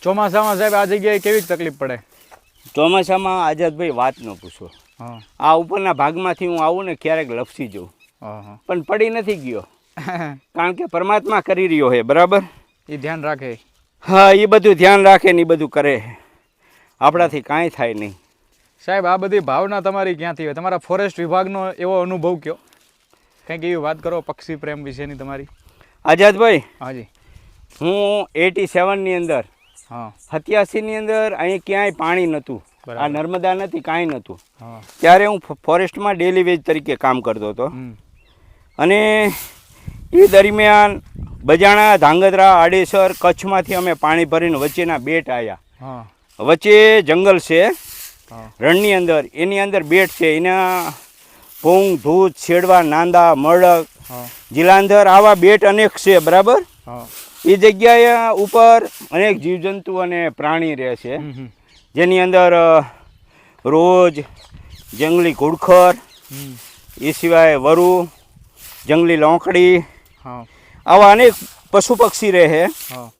ચોમાસામાં સાહેબ આ જગ્યાએ કેવી તકલીફ પડે? ચોમાસામાં આઝાદભાઈ વાત ન પૂછો. હા આ ઉપરના ભાગમાંથી હું આવું ને ક્યારેક લપસી જાઉં, હા પણ પડી નથી ગયો, કારણ કે પરમાત્મા કરી રહ્યો છે. બરાબર, એ ધ્યાન રાખે. હા, એ બધું ધ્યાન રાખે ને એ બધું કરે, આપણાથી કાંઈ થાય નહીં. સાહેબ આ બધી ભાવના તમારી ક્યાંથી હોય? તમારા ફોરેસ્ટ વિભાગનો એવો અનુભવ કયો, કંઈક એવી વાત કરો પક્ષી પ્રેમ વિશેની તમારી. આઝાદભાઈ, હાજી. હું 87ની અંદર, હા 87ની અંદર અહીં ક્યાંય પાણી નહોતું, બરાબર. આ નર્મદા નથી, કાંઈ નહોતું. હા ત્યારે હું ફોરેસ્ટમાં ડેલી વેજ તરીકે કામ કરતો હતો. હમ. અને એ દરમિયાન બજાણા, ધાંગધ્રા, આડેસર, કચ્છમાંથી અમે પાણી ભરીને વચ્ચેના બેટ આવ્યા. હા વચ્ચે જંગલ છે હા રણની અંદર, એની અંદર બેટ છે. એના ભૂંગ, ધૂત, શેડવા, નાંદા, મરડક, હા જીલાંધર, આવા બેટ અનેક છે. બરાબર, હા એ જગ્યાએ ઉપર અનેક જીવજંતુ અને પ્રાણી રહે છે, હમ હમ જેની અંદર રોજ, જંગલી ઘુડખર, હમ એ સિવાય વરુ, જંગલી લોંકડી, હા આવા અનેક પશુ પક્ષી રહે છે. હા